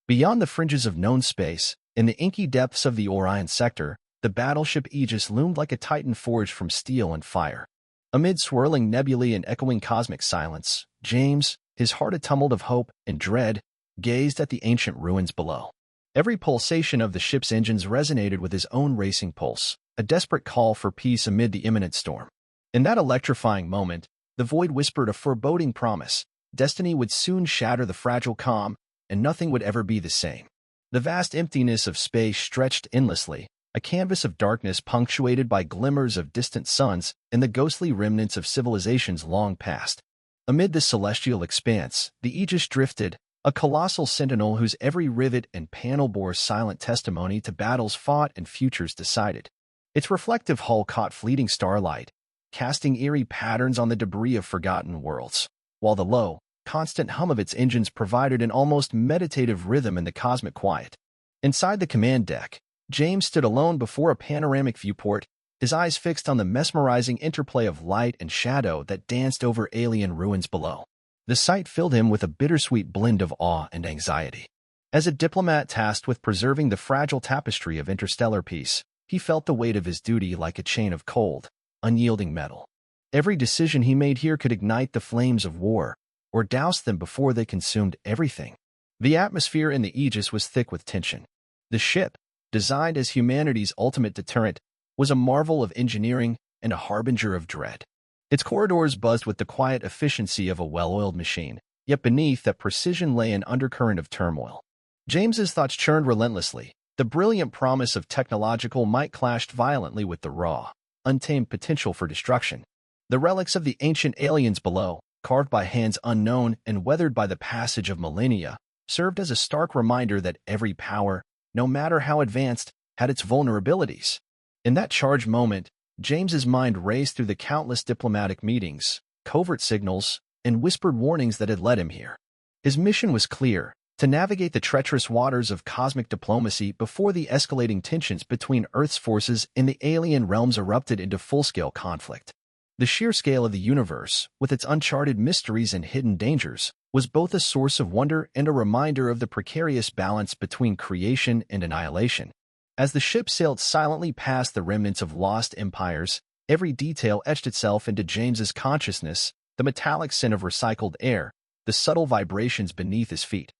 Beyond the fringes of known space, in the inky depths of the Orion sector, the battleship Aegis loomed like a titan forged from steel and fire. Amid swirling nebulae and echoing cosmic silence, James, his heart a tumult of hope and dread, gazed at the ancient ruins below. Every pulsation of the ship's engines resonated with his own racing pulse, a desperate call for peace amid the imminent storm. In that electrifying moment, the void whispered a foreboding promise. Destiny would soon shatter the fragile calm, and nothing would ever be the same. The vast emptiness of space stretched endlessly, a canvas of darkness punctuated by glimmers of distant suns and the ghostly remnants of civilizations long past. Amid this celestial expanse, the Aegis drifted, a colossal sentinel whose every rivet and panel bore silent testimony to battles fought and futures decided. Its reflective hull caught fleeting starlight, casting eerie patterns on the debris of forgotten worlds, while the low, constant hum of its engines provided an almost meditative rhythm in the cosmic quiet. Inside the command deck, James stood alone before a panoramic viewport, his eyes fixed on the mesmerizing interplay of light and shadow that danced over alien ruins below. The sight filled him with a bittersweet blend of awe and anxiety. As a diplomat tasked with preserving the fragile tapestry of interstellar peace, he felt the weight of his duty like a chain of cold, unyielding metal. Every decision he made here could ignite the flames of war, or douse them before they consumed everything. The atmosphere in the Aegis was thick with tension. The ship, designed as humanity's ultimate deterrent, was a marvel of engineering and a harbinger of dread. Its corridors buzzed with the quiet efficiency of a well-oiled machine, yet beneath that precision lay an undercurrent of turmoil. James's thoughts churned relentlessly. The brilliant promise of technological might clashed violently with the raw, untamed potential for destruction. The relics of the ancient aliens below, carved by hands unknown and weathered by the passage of millennia, served as a stark reminder that every power, no matter how advanced, had its vulnerabilities. In that charged moment, James's mind raced through the countless diplomatic meetings, covert signals, and whispered warnings that had led him here. His mission was clear: to navigate the treacherous waters of cosmic diplomacy before the escalating tensions between Earth's forces and the alien realms erupted into full-scale conflict. The sheer scale of the universe, with its uncharted mysteries and hidden dangers, was both a source of wonder and a reminder of the precarious balance between creation and annihilation. As the ship sailed silently past the remnants of lost empires, every detail etched itself into James's consciousness: the metallic scent of recycled air, the subtle vibrations beneath his feet,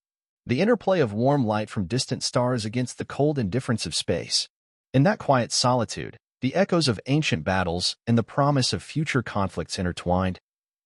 the interplay of warm light from distant stars against the cold indifference of space. In that quiet solitude, the echoes of ancient battles and the promise of future conflicts intertwined,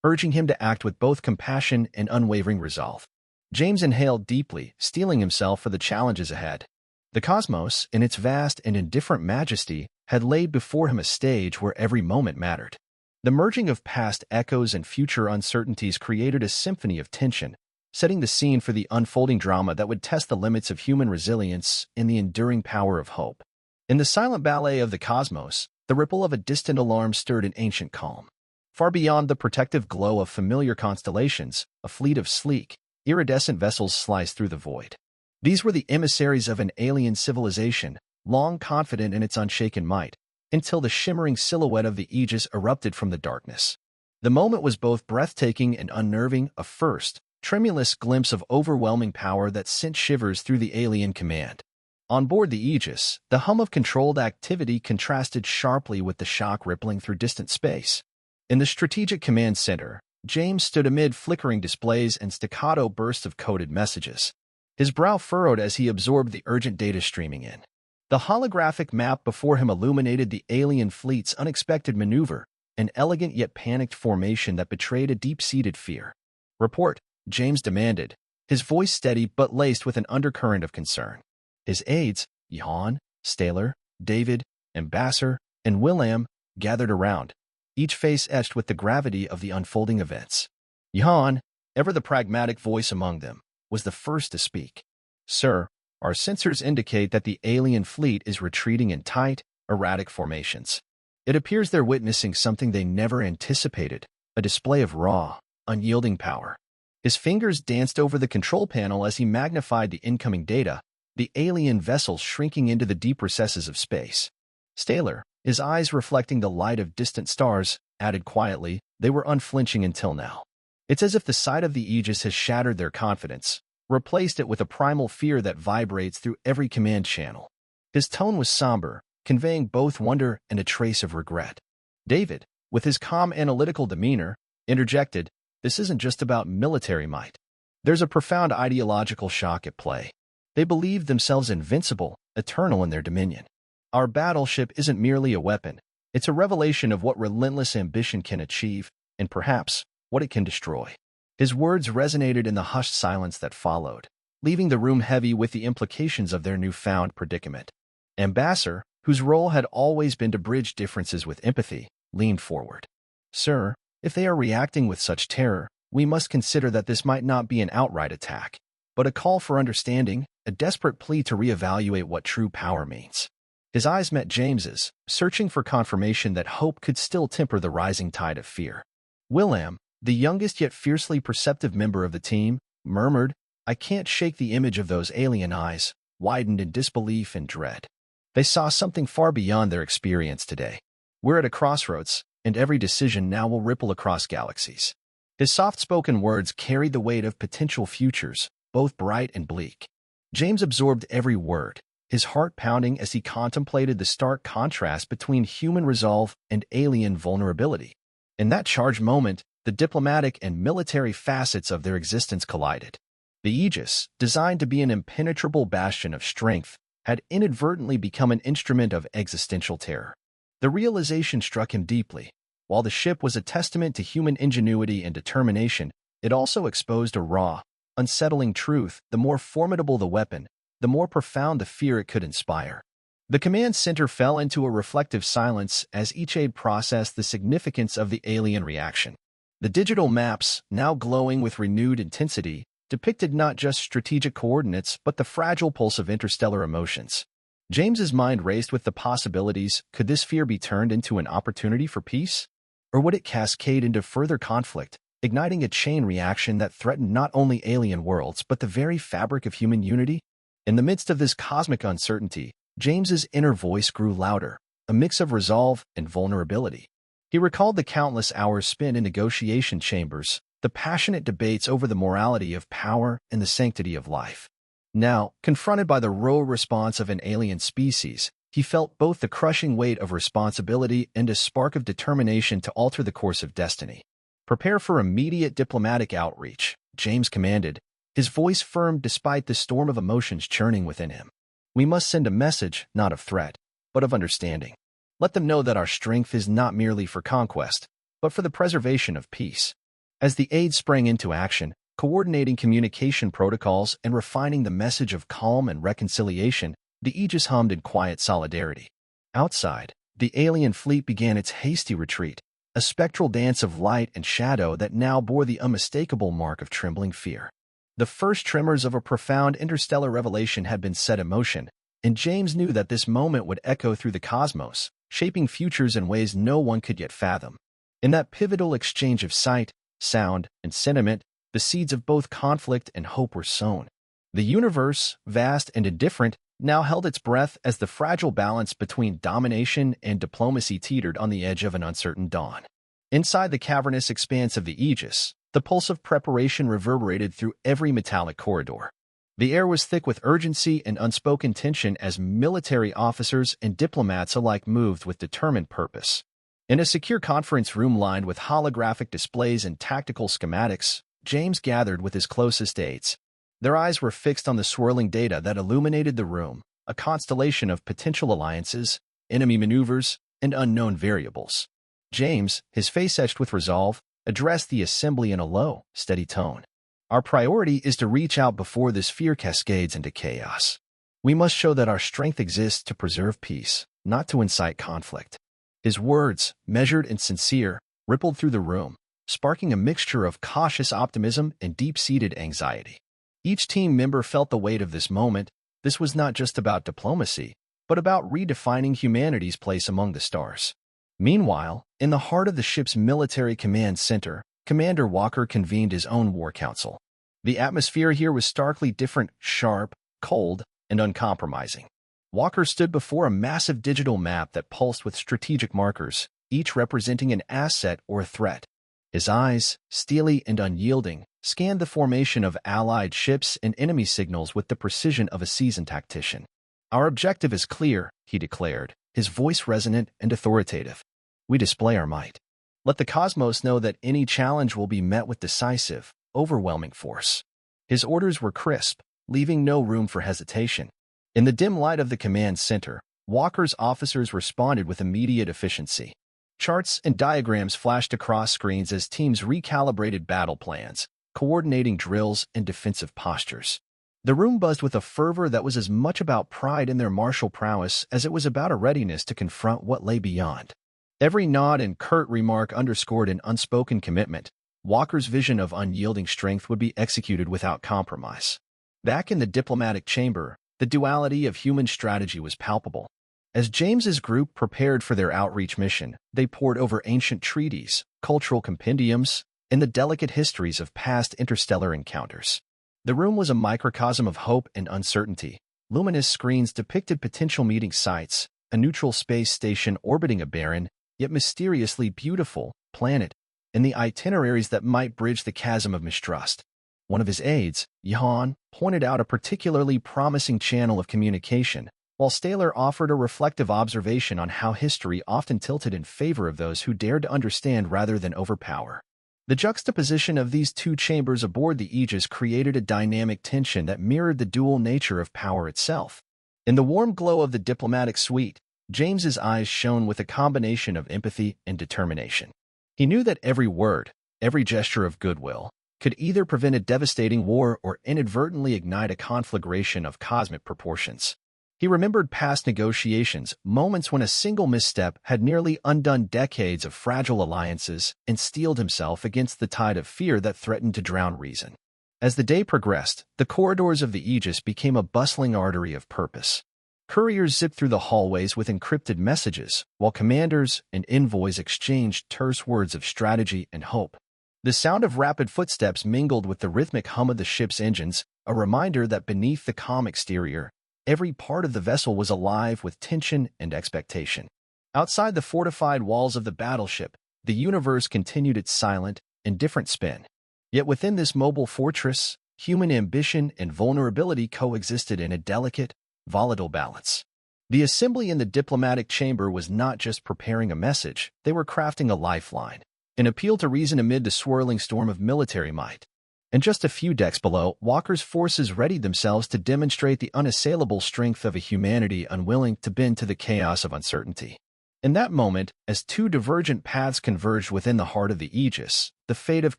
urging him to act with both compassion and unwavering resolve. James inhaled deeply, steeling himself for the challenges ahead. The cosmos, in its vast and indifferent majesty, had laid before him a stage where every moment mattered. The merging of past echoes and future uncertainties created a symphony of tension, setting the scene for the unfolding drama that would test the limits of human resilience and the enduring power of hope. In the silent ballet of the cosmos, the ripple of a distant alarm stirred an ancient calm. Far beyond the protective glow of familiar constellations, a fleet of sleek, iridescent vessels sliced through the void. These were the emissaries of an alien civilization, long confident in its unshaken might, until the shimmering silhouette of the Aegis erupted from the darkness. The moment was both breathtaking and unnerving, a first, tremulous glimpse of overwhelming power that sent shivers through the alien command. On board the Aegis, the hum of controlled activity contrasted sharply with the shock rippling through distant space. In the strategic command center, James stood amid flickering displays and staccato bursts of coded messages. His brow furrowed as he absorbed the urgent data streaming in. The holographic map before him illuminated the alien fleet's unexpected maneuver, an elegant yet panicked formation that betrayed a deep-seated fear. "Report," James demanded, his voice steady but laced with an undercurrent of concern. His aides, Johann, Staler, David, Ambassador, and William, gathered around, each face etched with the gravity of the unfolding events. Johann, ever the pragmatic voice among them, was the first to speak. "Sir, our sensors indicate that the alien fleet is retreating in tight, erratic formations. It appears they're witnessing something they never anticipated, a display of raw, unyielding power." His fingers danced over the control panel as he magnified the incoming data, the alien vessels shrinking into the deep recesses of space. Staler, his eyes reflecting the light of distant stars, added quietly, "They were unflinching until now. It's as if the sight of the Aegis has shattered their confidence. replaced it with a primal fear that vibrates through every command channel. His tone was somber, conveying both wonder and a trace of regret. David, with his calm analytical demeanor, interjected, "This isn't just about military might. There's a profound ideological shock at play. They believe themselves invincible, eternal in their dominion. Our battleship isn't merely a weapon. It's a revelation of what relentless ambition can achieve, and perhaps, what it can destroy." His words resonated in the hushed silence that followed, leaving the room heavy with the implications of their newfound predicament. Ambassador, whose role had always been to bridge differences with empathy, leaned forward. "Sir, if they are reacting with such terror, we must consider that this might not be an outright attack, but a call for understanding, a desperate plea to reevaluate what true power means." His eyes met James's, searching for confirmation that hope could still temper the rising tide of fear. William, the youngest yet fiercely perceptive member of the team, murmured, "I can't shake the image of those alien eyes, widened in disbelief and dread. They saw something far beyond their experience today. We're at a crossroads, and every decision now will ripple across galaxies." His soft-spoken words carried the weight of potential futures, both bright and bleak. James absorbed every word, his heart pounding as he contemplated the stark contrast between human resolve and alien vulnerability. In that charged moment, the diplomatic and military facets of their existence collided. The Aegis, designed to be an impenetrable bastion of strength, had inadvertently become an instrument of existential terror. The realization struck him deeply. While the ship was a testament to human ingenuity and determination, it also exposed a raw, unsettling truth: the more formidable the weapon, the more profound the fear it could inspire. The command center fell into a reflective silence as each aide processed the significance of the alien reaction. The digital maps, now glowing with renewed intensity, depicted not just strategic coordinates but the fragile pulse of interstellar emotions. James's mind raced with the possibilities. Could this fear be turned into an opportunity for peace? Or would it cascade into further conflict, igniting a chain reaction that threatened not only alien worlds but the very fabric of human unity? In the midst of this cosmic uncertainty, James's inner voice grew louder, a mix of resolve and vulnerability. He recalled the countless hours spent in negotiation chambers, the passionate debates over the morality of power and the sanctity of life. Now, confronted by the raw response of an alien species, he felt both the crushing weight of responsibility and a spark of determination to alter the course of destiny. "Prepare for immediate diplomatic outreach," James commanded, his voice firm despite the storm of emotions churning within him. "We must send a message, not of threat, but of understanding. Let them know that our strength is not merely for conquest, but for the preservation of peace." As the aides sprang into action, coordinating communication protocols and refining the message of calm and reconciliation, the Aegis hummed in quiet solidarity. Outside, the alien fleet began its hasty retreat, a spectral dance of light and shadow that now bore the unmistakable mark of trembling fear. The first tremors of a profound interstellar revelation had been set in motion, and James knew that this moment would echo through the cosmos, shaping futures in ways no one could yet fathom. In that pivotal exchange of sight, sound, and sentiment, the seeds of both conflict and hope were sown. The universe, vast and indifferent, now held its breath as the fragile balance between domination and diplomacy teetered on the edge of an uncertain dawn. Inside the cavernous expanse of the Aegis, the pulse of preparation reverberated through every metallic corridor. The air was thick with urgency and unspoken tension as military officers and diplomats alike moved with determined purpose. In a secure conference room lined with holographic displays and tactical schematics, James gathered with his closest aides. Their eyes were fixed on the swirling data that illuminated the room, a constellation of potential alliances, enemy maneuvers, and unknown variables. James, his face etched with resolve, addressed the assembly in a low, steady tone. "Our priority is to reach out before this fear cascades into chaos. We must show that our strength exists to preserve peace, not to incite conflict." His words, measured and sincere, rippled through the room, sparking a mixture of cautious optimism and deep-seated anxiety. Each team member felt the weight of this moment. This was not just about diplomacy, but about redefining humanity's place among the stars. Meanwhile, in the heart of the ship's military command center, Commander Walker convened his own war council. The atmosphere here was starkly different, sharp, cold, and uncompromising. Walker stood before a massive digital map that pulsed with strategic markers, each representing an asset or a threat. His eyes, steely and unyielding, scanned the formation of allied ships and enemy signals with the precision of a seasoned tactician. "Our objective is clear," he declared, his voice resonant and authoritative. "We display our might. Let the cosmos know that any challenge will be met with decisive, overwhelming force." His orders were crisp, leaving no room for hesitation. In the dim light of the command center, Walker's officers responded with immediate efficiency. Charts and diagrams flashed across screens as teams recalibrated battle plans, coordinating drills and defensive postures. The room buzzed with a fervor that was as much about pride in their martial prowess as it was about a readiness to confront what lay beyond. Every nod and curt remark underscored an unspoken commitment. Walker's vision of unyielding strength would be executed without compromise. Back in the diplomatic chamber, the duality of human strategy was palpable. As James's group prepared for their outreach mission, they pored over ancient treaties, cultural compendiums, and the delicate histories of past interstellar encounters. The room was a microcosm of hope and uncertainty. Luminous screens depicted potential meeting sites, a neutral space station orbiting a barren, yet mysteriously beautiful, planet, and the itineraries that might bridge the chasm of mistrust. One of his aides, Johan, pointed out a particularly promising channel of communication, while Staler offered a reflective observation on how history often tilted in favor of those who dared to understand rather than overpower. The juxtaposition of these two chambers aboard the Aegis created a dynamic tension that mirrored the dual nature of power itself. In the warm glow of the diplomatic suite, James's eyes shone with a combination of empathy and determination. He knew that every word, every gesture of goodwill, could either prevent a devastating war or inadvertently ignite a conflagration of cosmic proportions. He remembered past negotiations, moments when a single misstep had nearly undone decades of fragile alliances, and steeled himself against the tide of fear that threatened to drown reason. As the day progressed, the corridors of the Aegis became a bustling artery of purpose. Couriers zipped through the hallways with encrypted messages, while commanders and envoys exchanged terse words of strategy and hope. The sound of rapid footsteps mingled with the rhythmic hum of the ship's engines, a reminder that beneath the calm exterior, every part of the vessel was alive with tension and expectation. Outside the fortified walls of the battleship, the universe continued its silent, indifferent spin. Yet within this mobile fortress, human ambition and vulnerability coexisted in a delicate, volatile balance. The assembly in the diplomatic chamber was not just preparing a message, they were crafting a lifeline, an appeal to reason amid the swirling storm of military might. And just a few decks below, Walker's forces readied themselves to demonstrate the unassailable strength of a humanity unwilling to bend to the chaos of uncertainty. In that moment, as two divergent paths converged within the heart of the Aegis, the fate of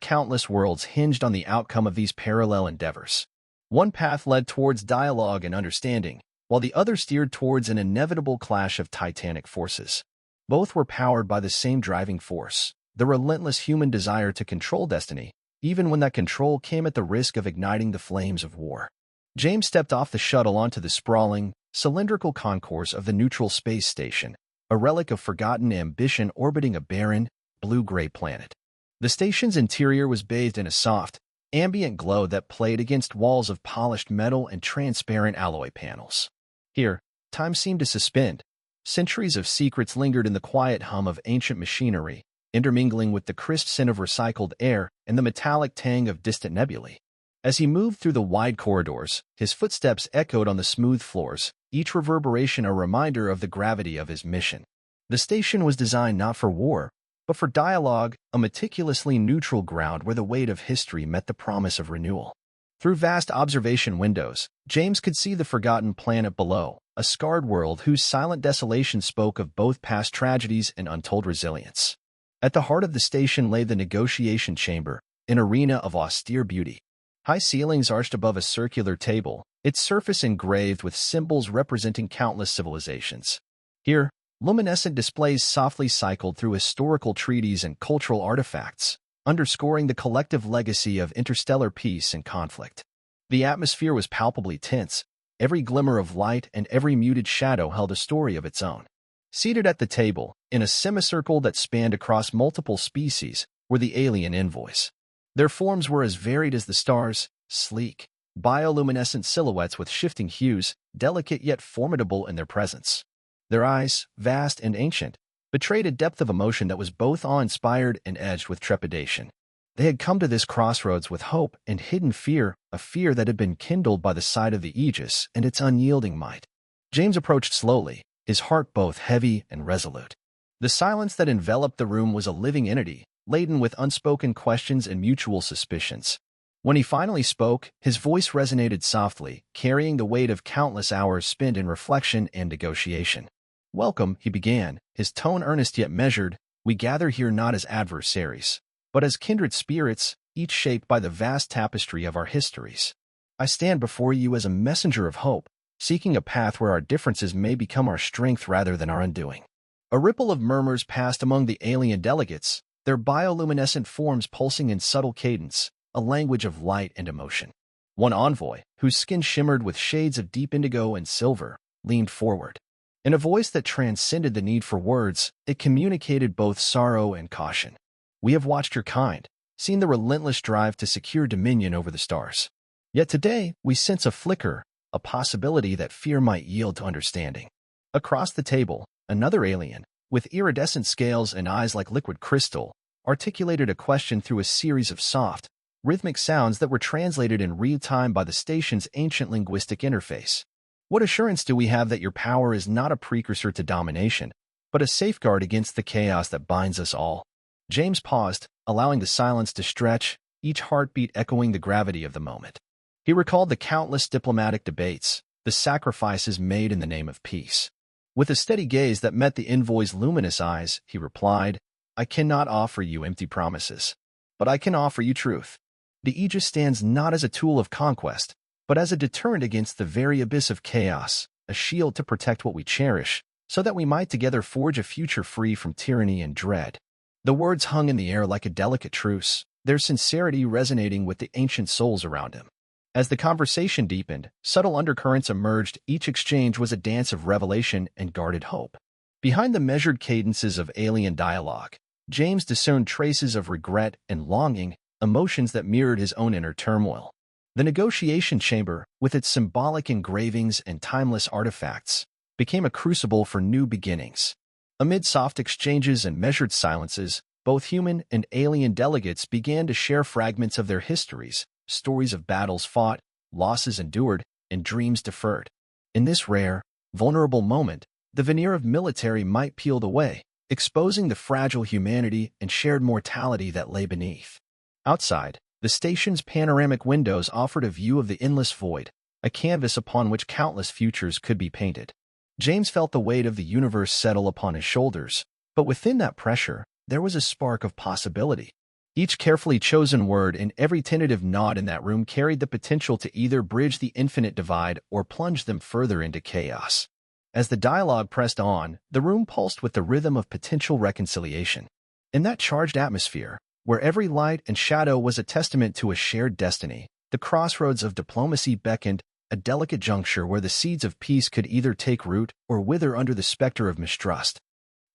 countless worlds hinged on the outcome of these parallel endeavors. One path led towards dialogue and understanding, while the other steered towards an inevitable clash of titanic forces. Both were powered by the same driving force, the relentless human desire to control destiny, even when that control came at the risk of igniting the flames of war. James stepped off the shuttle onto the sprawling, cylindrical concourse of the neutral space station, a relic of forgotten ambition orbiting a barren, blue-gray planet. The station's interior was bathed in a soft, ambient glow that played against walls of polished metal and transparent alloy panels. Here, time seemed to suspend. Centuries of secrets lingered in the quiet hum of ancient machinery, intermingling with the crisp scent of recycled air and the metallic tang of distant nebulae. As he moved through the wide corridors, his footsteps echoed on the smooth floors, each reverberation a reminder of the gravity of his mission. The station was designed not for war, but for dialogue, a meticulously neutral ground where the weight of history met the promise of renewal. Through vast observation windows, James could see the forgotten planet below, a scarred world whose silent desolation spoke of both past tragedies and untold resilience. At the heart of the station lay the negotiation chamber, an arena of austere beauty. High ceilings arched above a circular table, its surface engraved with symbols representing countless civilizations. Here, luminescent displays softly cycled through historical treaties and cultural artifacts, underscoring the collective legacy of interstellar peace and conflict. The atmosphere was palpably tense. Every glimmer of light and every muted shadow held a story of its own. Seated at the table, in a semicircle that spanned across multiple species, were the alien envoys. Their forms were as varied as the stars, sleek, bioluminescent silhouettes with shifting hues, delicate yet formidable in their presence. Their eyes, vast and ancient, betrayed a depth of emotion that was both awe-inspired and edged with trepidation. They had come to this crossroads with hope and hidden fear, a fear that had been kindled by the sight of the Aegis and its unyielding might. James approached slowly, his heart both heavy and resolute. The silence that enveloped the room was a living entity, laden with unspoken questions and mutual suspicions. When he finally spoke, his voice resonated softly, carrying the weight of countless hours spent in reflection and negotiation. "Welcome," he began, his tone earnest yet measured. "We gather here not as adversaries, but as kindred spirits, each shaped by the vast tapestry of our histories. I stand before you as a messenger of hope, seeking a path where our differences may become our strength rather than our undoing." A ripple of murmurs passed among the alien delegates, their bioluminescent forms pulsing in subtle cadence, a language of light and emotion. One envoy, whose skin shimmered with shades of deep indigo and silver, leaned forward. In a voice that transcended the need for words, it communicated both sorrow and caution. "We have watched your kind, seen the relentless drive to secure dominion over the stars. Yet today, we sense a flicker, a possibility that fear might yield to understanding." Across the table, another alien, with iridescent scales and eyes like liquid crystal, articulated a question through a series of soft, rhythmic sounds that were translated in real time by the station's ancient linguistic interface. "What assurance do we have that your power is not a precursor to domination, but a safeguard against the chaos that binds us all?" James paused, allowing the silence to stretch, each heartbeat echoing the gravity of the moment. He recalled the countless diplomatic debates, the sacrifices made in the name of peace. With a steady gaze that met the envoy's luminous eyes, he replied, "I cannot offer you empty promises, but I can offer you truth. The Aegis stands not as a tool of conquest, but as a deterrent against the very abyss of chaos, a shield to protect what we cherish, so that we might together forge a future free from tyranny and dread." The words hung in the air like a delicate truce, their sincerity resonating with the ancient souls around him. As the conversation deepened, subtle undercurrents emerged. Each exchange was a dance of revelation and guarded hope. Behind the measured cadences of alien dialogue, James discerned traces of regret and longing, emotions that mirrored his own inner turmoil. The negotiation chamber, with its symbolic engravings and timeless artifacts, became a crucible for new beginnings. Amid soft exchanges and measured silences, both human and alien delegates began to share fragments of their histories, stories of battles fought, losses endured, and dreams deferred. In this rare, vulnerable moment, the veneer of military might peeled away, exposing the fragile humanity and shared mortality that lay beneath. Outside, the station's panoramic windows offered a view of the endless void, a canvas upon which countless futures could be painted. James felt the weight of the universe settle upon his shoulders, but within that pressure, there was a spark of possibility. Each carefully chosen word and every tentative nod in that room carried the potential to either bridge the infinite divide or plunge them further into chaos. As the dialogue pressed on, the room pulsed with the rhythm of potential reconciliation. In that charged atmosphere, where every light and shadow was a testament to a shared destiny, the crossroads of diplomacy beckoned, a delicate juncture where the seeds of peace could either take root or wither under the specter of mistrust.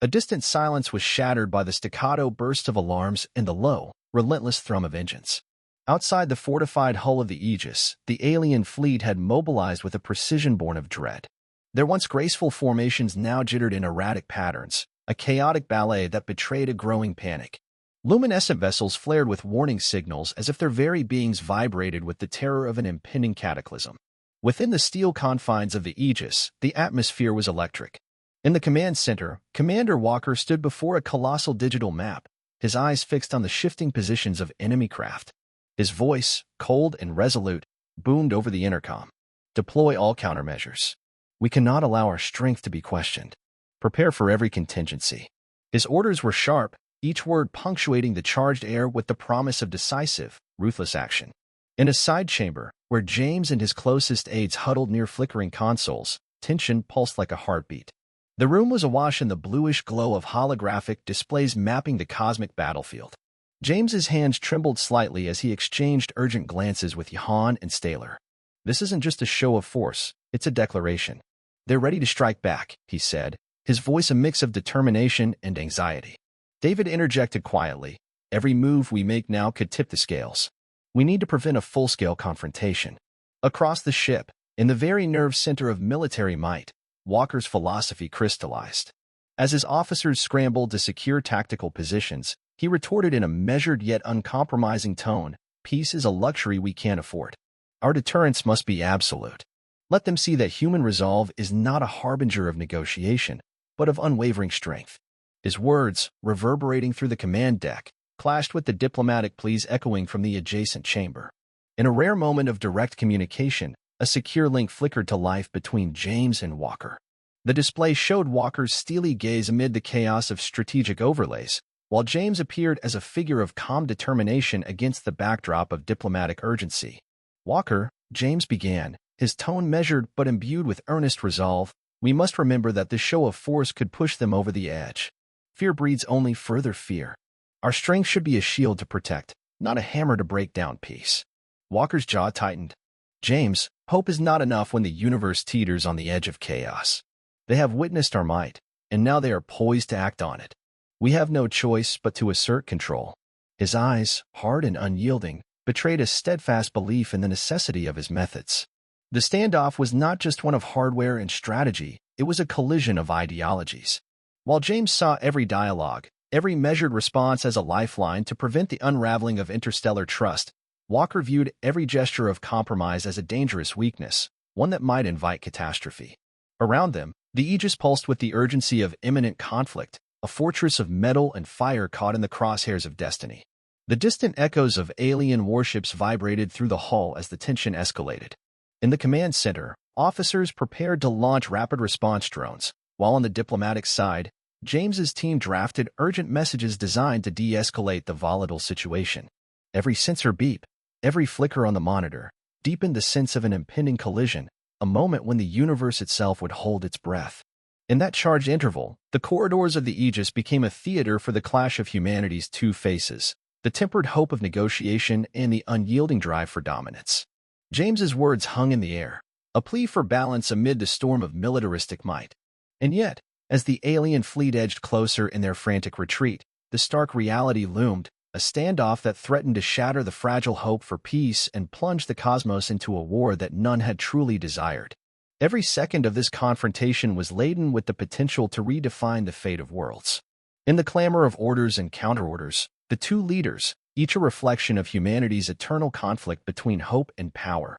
A distant silence was shattered by the staccato bursts of alarms and the low, relentless thrum of engines. Outside the fortified hull of the Aegis, the alien fleet had mobilized with a precision born of dread. Their once graceful formations now jittered in erratic patterns, a chaotic ballet that betrayed a growing panic. Luminescent vessels flared with warning signals as if their very beings vibrated with the terror of an impending cataclysm. Within the steel confines of the Aegis, the atmosphere was electric. In the command center, Commander Walker stood before a colossal digital map, his eyes fixed on the shifting positions of enemy craft. His voice, cold and resolute, boomed over the intercom. "Deploy all countermeasures. We cannot allow our strength to be questioned. Prepare for every contingency." His orders were sharp, each word punctuating the charged air with the promise of decisive, ruthless action. In a side chamber, where James and his closest aides huddled near flickering consoles, tension pulsed like a heartbeat. The room was awash in the bluish glow of holographic displays mapping the cosmic battlefield. James's hands trembled slightly as he exchanged urgent glances with Johann and Staler. "This isn't just a show of force, it's a declaration. They're ready to strike back," he said, his voice a mix of determination and anxiety. David interjected quietly, "Every move we make now could tip the scales. We need to prevent a full-scale confrontation." Across the ship, in the very nerve center of military might, Walker's philosophy crystallized. As his officers scrambled to secure tactical positions, he retorted in a measured yet uncompromising tone, "Peace is a luxury we can't afford. Our deterrence must be absolute. Let them see that human resolve is not a harbinger of negotiation, but of unwavering strength." His words, reverberating through the command deck, clashed with the diplomatic pleas echoing from the adjacent chamber. In a rare moment of direct communication, a secure link flickered to life between James and Walker. The display showed Walker's steely gaze amid the chaos of strategic overlays, while James appeared as a figure of calm determination against the backdrop of diplomatic urgency. "Walker," James began, his tone measured but imbued with earnest resolve, "we must remember that this show of force could push them over the edge. Fear breeds only further fear. Our strength should be a shield to protect, not a hammer to break down peace." Walker's jaw tightened. "James, hope is not enough when the universe teeters on the edge of chaos. They have witnessed our might, and now they are poised to act on it. We have no choice but to assert control." His eyes, hard and unyielding, betrayed a steadfast belief in the necessity of his methods. The standoff was not just one of hardware and strategy, it was a collision of ideologies. While James saw every dialogue, every measured response as a lifeline to prevent the unraveling of interstellar trust, Walker viewed every gesture of compromise as a dangerous weakness, one that might invite catastrophe. Around them, the Aegis pulsed with the urgency of imminent conflict, a fortress of metal and fire caught in the crosshairs of destiny. The distant echoes of alien warships vibrated through the hull as the tension escalated. In the command center, officers prepared to launch rapid response drones, while on the diplomatic side, James's team drafted urgent messages designed to de-escalate the volatile situation. Every sensor beep, every flicker on the monitor, deepened the sense of an impending collision, a moment when the universe itself would hold its breath. In that charged interval, the corridors of the Aegis became a theater for the clash of humanity's two faces, the tempered hope of negotiation and the unyielding drive for dominance. James's words hung in the air, a plea for balance amid the storm of militaristic might. And yet, as the alien fleet edged closer in their frantic retreat, the stark reality loomed, a standoff that threatened to shatter the fragile hope for peace and plunge the cosmos into a war that none had truly desired. Every second of this confrontation was laden with the potential to redefine the fate of worlds. In the clamor of orders and counterorders, the two leaders, each a reflection of humanity's eternal conflict between hope and power,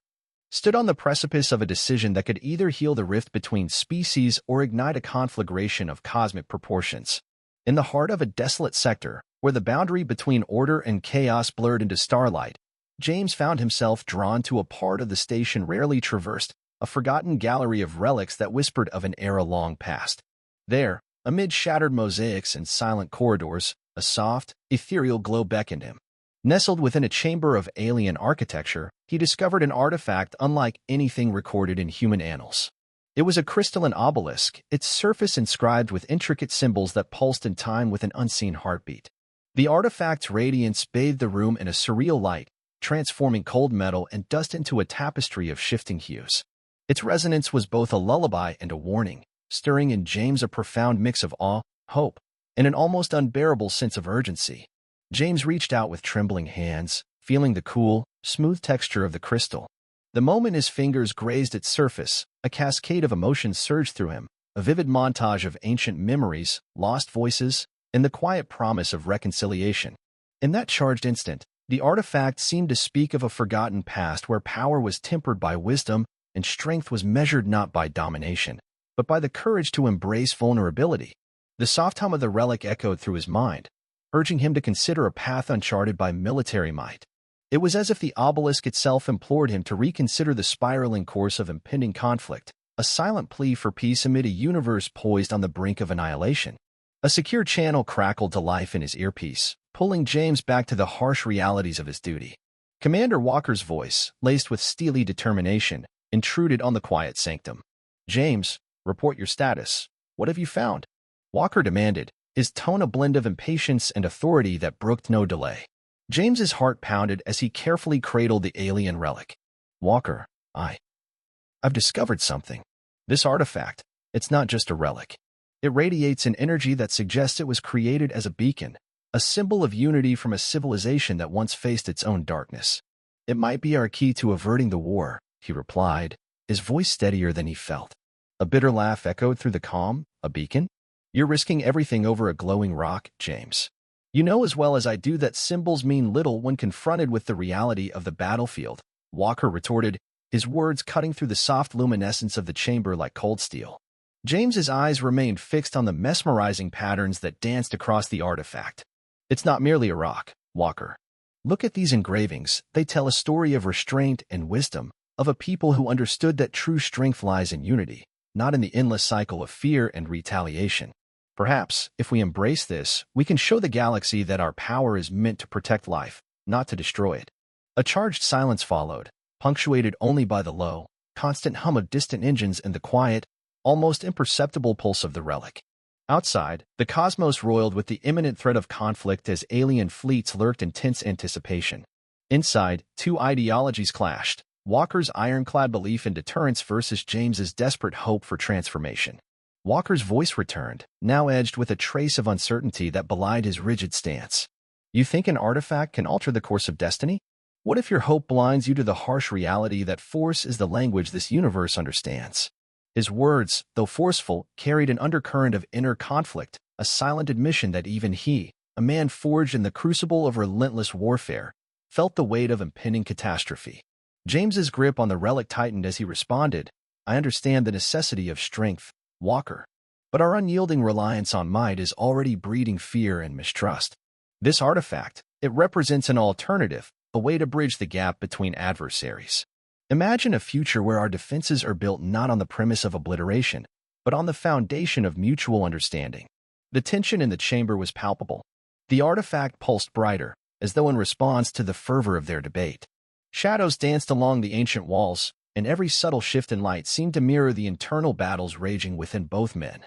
stood on the precipice of a decision that could either heal the rift between species or ignite a conflagration of cosmic proportions. In the heart of a desolate sector, where the boundary between order and chaos blurred into starlight, James found himself drawn to a part of the station rarely traversed, a forgotten gallery of relics that whispered of an era long past. There, amid shattered mosaics and silent corridors, a soft, ethereal glow beckoned him. Nestled within a chamber of alien architecture, he discovered an artifact unlike anything recorded in human annals. It was a crystalline obelisk, its surface inscribed with intricate symbols that pulsed in time with an unseen heartbeat. The artifact's radiance bathed the room in a surreal light, transforming cold metal and dust into a tapestry of shifting hues. Its resonance was both a lullaby and a warning, stirring in James a profound mix of awe, hope, and an almost unbearable sense of urgency. James reached out with trembling hands, feeling the cool, smooth texture of the crystal. The moment his fingers grazed its surface, a cascade of emotions surged through him, a vivid montage of ancient memories, lost voices, and the quiet promise of reconciliation. In that charged instant, the artifact seemed to speak of a forgotten past where power was tempered by wisdom and strength was measured not by domination, but by the courage to embrace vulnerability. The soft hum of the relic echoed through his mind, urging him to consider a path uncharted by military might. It was as if the obelisk itself implored him to reconsider the spiraling course of impending conflict, a silent plea for peace amid a universe poised on the brink of annihilation. A secure channel crackled to life in his earpiece, pulling James back to the harsh realities of his duty. Commander Walker's voice, laced with steely determination, intruded on the quiet sanctum. "James, report your status. What have you found?" Walker demanded, his tone a blend of impatience and authority that brooked no delay. James's heart pounded as he carefully cradled the alien relic. "Walker, I've discovered something. This artifact, it's not just a relic. It radiates an energy that suggests it was created as a beacon, a symbol of unity from a civilization that once faced its own darkness. It might be our key to averting the war," he replied, his voice steadier than he felt. A bitter laugh echoed through the calm. "A beacon? You're risking everything over a glowing rock, James. You know as well as I do that symbols mean little when confronted with the reality of the battlefield, Walker retorted, his words cutting through the soft luminescence of the chamber like cold steel. James's eyes remained fixed on the mesmerizing patterns that danced across the artifact. It's not merely a rock, Walker. Look at these engravings. They tell a story of restraint and wisdom, of a people who understood that true strength lies in unity, not in the endless cycle of fear and retaliation. Perhaps, if we embrace this, we can show the galaxy that our power is meant to protect life, not to destroy it. A charged silence followed, punctuated only by the low, constant hum of distant engines and the quiet, almost imperceptible pulse of the relic. Outside, the cosmos roiled with the imminent threat of conflict as alien fleets lurked in tense anticipation. Inside, two ideologies clashed, Walker's ironclad belief in deterrence versus James's desperate hope for transformation. Walker's voice returned, now edged with a trace of uncertainty that belied his rigid stance. You think an artifact can alter the course of destiny? What if your hope blinds you to the harsh reality that force is the language this universe understands? His words, though forceful, carried an undercurrent of inner conflict, a silent admission that even he, a man forged in the crucible of relentless warfare, felt the weight of impending catastrophe. James's grip on the relic tightened as he responded, I understand the necessity of strength, Walker. But our unyielding reliance on might is already breeding fear and mistrust. This artifact, it represents an alternative, a way to bridge the gap between adversaries. Imagine a future where our defenses are built not on the premise of obliteration, but on the foundation of mutual understanding. The tension in the chamber was palpable. The artifact pulsed brighter, as though in response to the fervor of their debate. Shadows danced along the ancient walls, and every subtle shift in light seemed to mirror the internal battles raging within both men.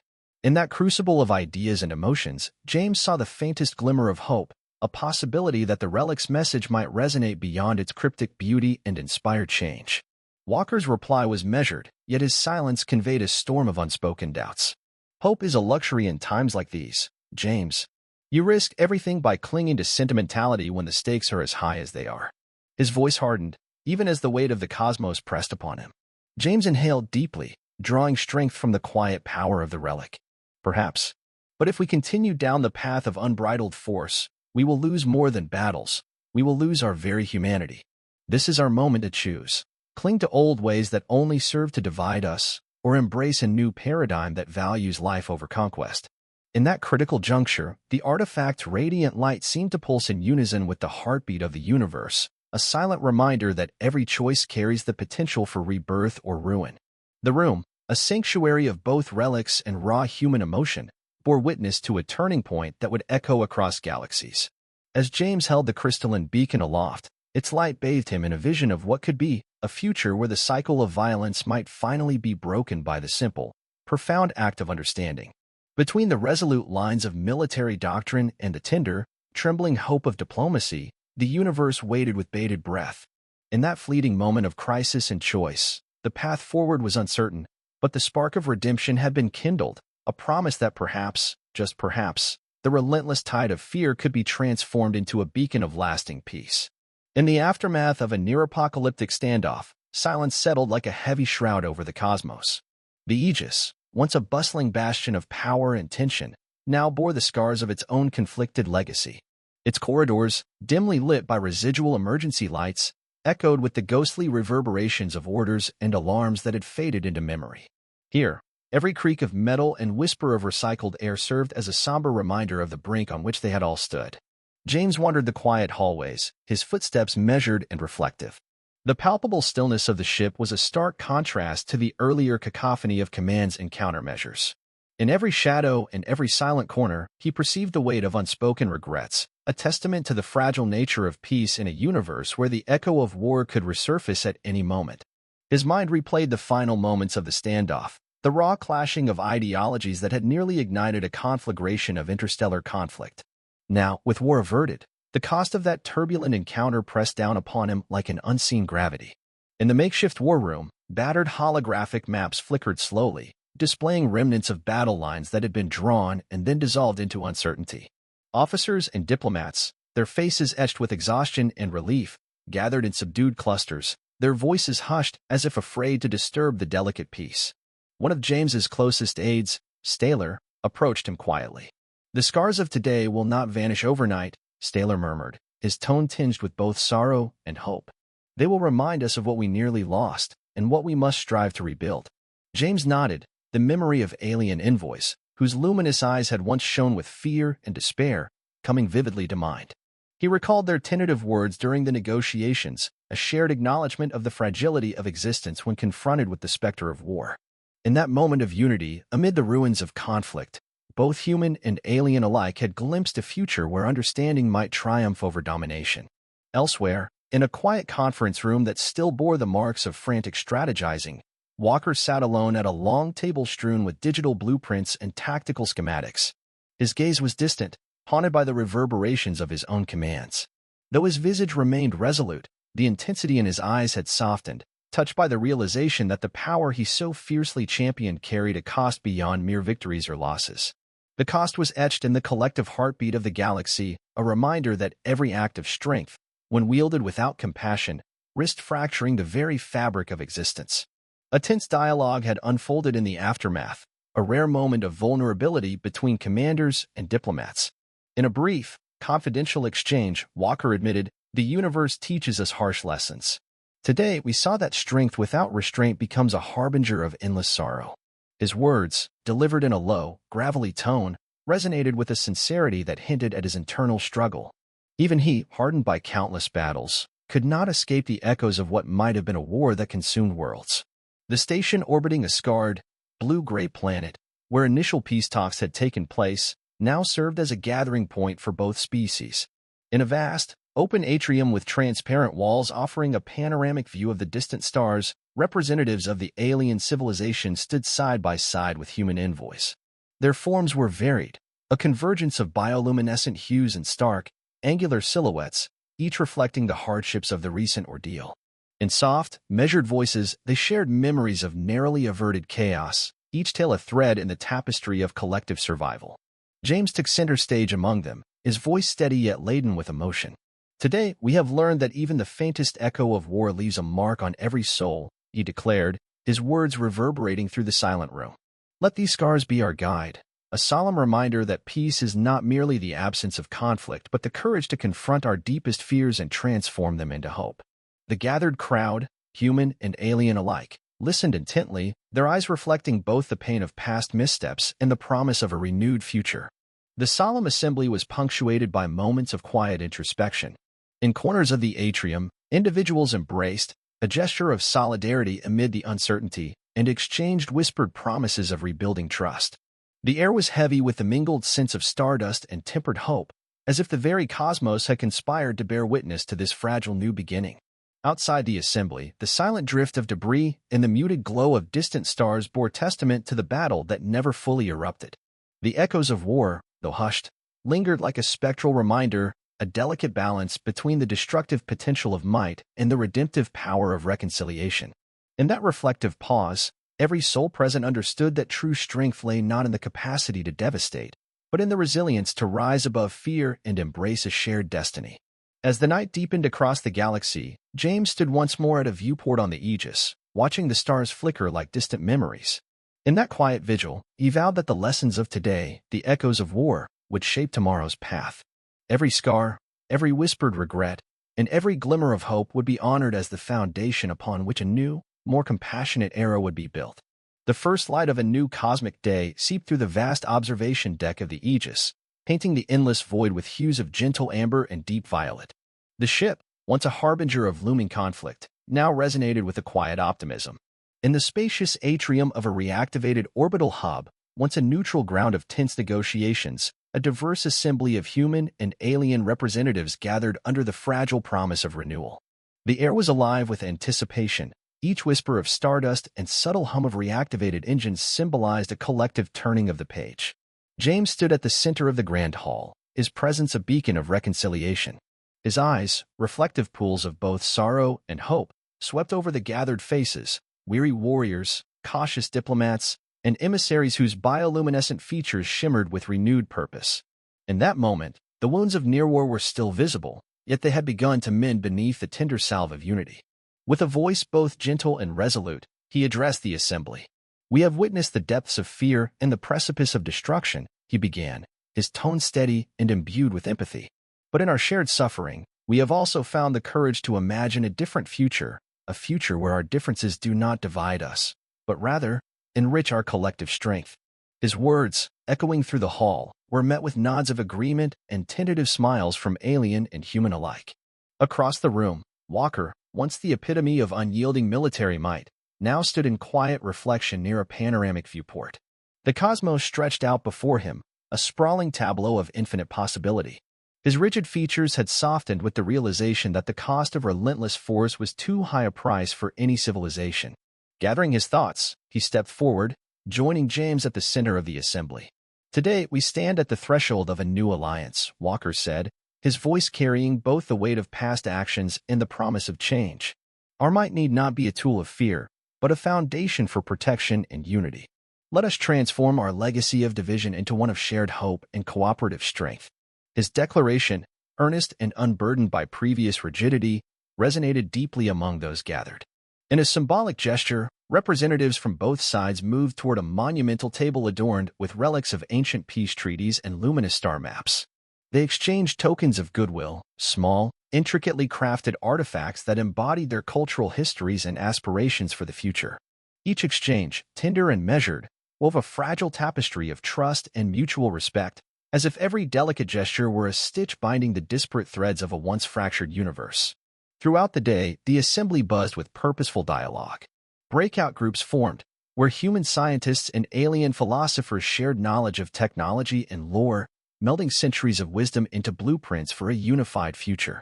In that crucible of ideas and emotions, James saw the faintest glimmer of hope, a possibility that the relic's message might resonate beyond its cryptic beauty and inspire change. Walker's reply was measured, yet his silence conveyed a storm of unspoken doubts. Hope is a luxury in times like these, James. You risk everything by clinging to sentimentality when the stakes are as high as they are. His voice hardened, even as the weight of the cosmos pressed upon him. James inhaled deeply, drawing strength from the quiet power of the relic. Perhaps. But if we continue down the path of unbridled force, we will lose more than battles. We will lose our very humanity. This is our moment to choose. Cling to old ways that only serve to divide us, or embrace a new paradigm that values life over conquest. In that critical juncture, the artifact's radiant light seemed to pulse in unison with the heartbeat of the universe, a silent reminder that every choice carries the potential for rebirth or ruin. The room, a sanctuary of both relics and raw human emotion, bore witness to a turning point that would echo across galaxies. As James held the crystalline beacon aloft, its light bathed him in a vision of what could be, a future where the cycle of violence might finally be broken by the simple, profound act of understanding. Between the resolute lines of military doctrine and the tender, trembling hope of diplomacy, the universe waited with bated breath. In that fleeting moment of crisis and choice, the path forward was uncertain, but the spark of redemption had been kindled, a promise that perhaps, just perhaps, the relentless tide of fear could be transformed into a beacon of lasting peace. In the aftermath of a near-apocalyptic standoff, silence settled like a heavy shroud over the cosmos. The Aegis, once a bustling bastion of power and tension, now bore the scars of its own conflicted legacy. Its corridors, dimly lit by residual emergency lights, echoed with the ghostly reverberations of orders and alarms that had faded into memory. Here, every creak of metal and whisper of recycled air served as a somber reminder of the brink on which they had all stood. James wandered the quiet hallways, his footsteps measured and reflective. The palpable stillness of the ship was a stark contrast to the earlier cacophony of commands and countermeasures. In every shadow and every silent corner, he perceived the weight of unspoken regrets, a testament to the fragile nature of peace in a universe where the echo of war could resurface at any moment. His mind replayed the final moments of the standoff, the raw clashing of ideologies that had nearly ignited a conflagration of interstellar conflict. Now, with war averted, the cost of that turbulent encounter pressed down upon him like an unseen gravity. In the makeshift war room, battered holographic maps flickered slowly, displaying remnants of battle lines that had been drawn and then dissolved into uncertainty. Officers and diplomats, their faces etched with exhaustion and relief, gathered in subdued clusters, their voices hushed as if afraid to disturb the delicate peace. One of James's closest aides, Staler, approached him quietly. "The scars of today will not vanish overnight," Staler murmured, his tone tinged with both sorrow and hope. "They will remind us of what we nearly lost and what we must strive to rebuild." James nodded, the memory of alien envoys, whose luminous eyes had once shone with fear and despair, coming vividly to mind. He recalled their tentative words during the negotiations, a shared acknowledgement of the fragility of existence when confronted with the specter of war. In that moment of unity, amid the ruins of conflict, both human and alien alike had glimpsed a future where understanding might triumph over domination. Elsewhere, in a quiet conference room that still bore the marks of frantic strategizing, Walker sat alone at a long table strewn with digital blueprints and tactical schematics. His gaze was distant, haunted by the reverberations of his own commands. Though his visage remained resolute, the intensity in his eyes had softened, touched by the realization that the power he so fiercely championed carried a cost beyond mere victories or losses. The cost was etched in the collective heartbeat of the galaxy, a reminder that every act of strength, when wielded without compassion, risked fracturing the very fabric of existence. A tense dialogue had unfolded in the aftermath, a rare moment of vulnerability between commanders and diplomats. In a brief, confidential exchange, Walker admitted, "The universe teaches us harsh lessons. Today, we saw that strength without restraint becomes a harbinger of endless sorrow." His words, delivered in a low, gravelly tone, resonated with a sincerity that hinted at his internal struggle. Even he, hardened by countless battles, could not escape the echoes of what might have been a war that consumed worlds. The station orbiting a scarred, blue-gray planet, where initial peace talks had taken place, now served as a gathering point for both species. In a vast, open atrium with transparent walls offering a panoramic view of the distant stars, representatives of the alien civilization stood side by side with human envoys. Their forms were varied, a convergence of bioluminescent hues and stark, angular silhouettes, each reflecting the hardships of the recent ordeal. In soft, measured voices, they shared memories of narrowly averted chaos, each tale a thread in the tapestry of collective survival. James took center stage among them, his voice steady yet laden with emotion. "Today, we have learned that even the faintest echo of war leaves a mark on every soul," he declared, his words reverberating through the silent room. "Let these scars be our guide, a solemn reminder that peace is not merely the absence of conflict but the courage to confront our deepest fears and transform them into hope." The gathered crowd, human and alien alike, listened intently, their eyes reflecting both the pain of past missteps and the promise of a renewed future. The solemn assembly was punctuated by moments of quiet introspection. In corners of the atrium, individuals embraced, a gesture of solidarity amid the uncertainty, and exchanged whispered promises of rebuilding trust. The air was heavy with the mingled sense of stardust and tempered hope, as if the very cosmos had conspired to bear witness to this fragile new beginning. Outside the assembly, the silent drift of debris and the muted glow of distant stars bore testament to the battle that never fully erupted. The echoes of war, though hushed, lingered like a spectral reminder, a delicate balance between the destructive potential of might and the redemptive power of reconciliation. In that reflective pause, every soul present understood that true strength lay not in the capacity to devastate, but in the resilience to rise above fear and embrace a shared destiny. As the night deepened across the galaxy, James stood once more at a viewport on the Aegis, watching the stars flicker like distant memories. In that quiet vigil, he vowed that the lessons of today, the echoes of war, would shape tomorrow's path. Every scar, every whispered regret, and every glimmer of hope would be honored as the foundation upon which a new, more compassionate era would be built. The first light of a new cosmic day seeped through the vast observation deck of the Aegis, painting the endless void with hues of gentle amber and deep violet. The ship, once a harbinger of looming conflict, now resonated with a quiet optimism. In the spacious atrium of a reactivated orbital hub, once a neutral ground of tense negotiations, a diverse assembly of human and alien representatives gathered under the fragile promise of renewal. The air was alive with anticipation. Each whisper of stardust and subtle hum of reactivated engines symbolized a collective turning of the page. James stood at the center of the grand hall, his presence a beacon of reconciliation. His eyes, reflective pools of both sorrow and hope, swept over the gathered faces, weary warriors, cautious diplomats, and emissaries whose bioluminescent features shimmered with renewed purpose. In that moment, the wounds of near war were still visible, yet they had begun to mend beneath the tender salve of unity. With a voice both gentle and resolute, he addressed the assembly. We have witnessed the depths of fear and the precipice of destruction, he began, his tone steady and imbued with empathy. But in our shared suffering, we have also found the courage to imagine a different future, a future where our differences do not divide us, but rather enrich our collective strength. His words, echoing through the hall, were met with nods of agreement and tentative smiles from alien and human alike. Across the room, Walker, once the epitome of unyielding military might, now stood in quiet reflection near a panoramic viewport. The cosmos stretched out before him, a sprawling tableau of infinite possibility. His rigid features had softened with the realization that the cost of relentless force was too high a price for any civilization. Gathering his thoughts, he stepped forward, joining James at the center of the assembly. Today, we stand at the threshold of a new alliance, Walker said, his voice carrying both the weight of past actions and the promise of change. Our might need not be a tool of fear, but a foundation for protection and unity. Let us transform our legacy of division into one of shared hope and cooperative strength. His declaration, earnest and unburdened by previous rigidity, resonated deeply among those gathered. In a symbolic gesture, representatives from both sides moved toward a monumental table adorned with relics of ancient peace treaties and luminous star maps. They exchanged tokens of goodwill, small, intricately crafted artifacts that embodied their cultural histories and aspirations for the future. Each exchange, tender and measured, wove a fragile tapestry of trust and mutual respect, as if every delicate gesture were a stitch binding the disparate threads of a once fractured universe. Throughout the day, the assembly buzzed with purposeful dialogue. Breakout groups formed, where human scientists and alien philosophers shared knowledge of technology and lore, melding centuries of wisdom into blueprints for a unified future.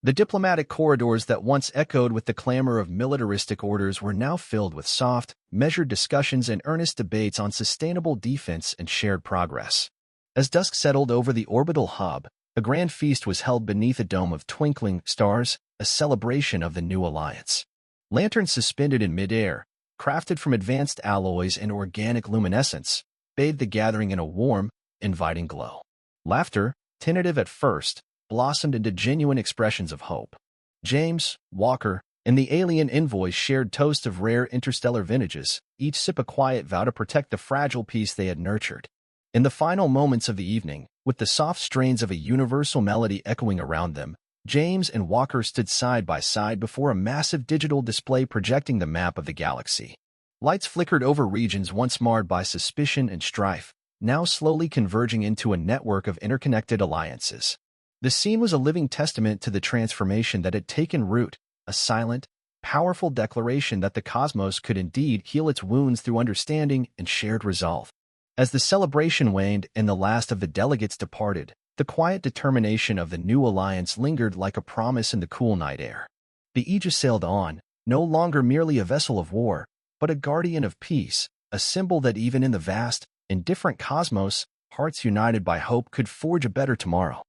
The diplomatic corridors that once echoed with the clamor of militaristic orders were now filled with soft, measured discussions and earnest debates on sustainable defense and shared progress. As dusk settled over the orbital hub, a grand feast was held beneath a dome of twinkling stars, a celebration of the new alliance. Lanterns suspended in midair, crafted from advanced alloys and organic luminescence, bathed the gathering in a warm, inviting glow. Laughter, tentative at first, blossomed into genuine expressions of hope. James, Walker, and the alien envoys shared toasts of rare interstellar vintages, each sip a quiet vow to protect the fragile peace they had nurtured. In the final moments of the evening, with the soft strains of a universal melody echoing around them, James and Walker stood side by side before a massive digital display projecting the map of the galaxy. Lights flickered over regions once marred by suspicion and strife, now slowly converging into a network of interconnected alliances. The scene was a living testament to the transformation that had taken root, a silent, powerful declaration that the cosmos could indeed heal its wounds through understanding and shared resolve. As the celebration waned and the last of the delegates departed, the quiet determination of the new alliance lingered like a promise in the cool night air. The Aegis sailed on, no longer merely a vessel of war, but a guardian of peace, a symbol that even in the vast, indifferent cosmos, hearts united by hope could forge a better tomorrow.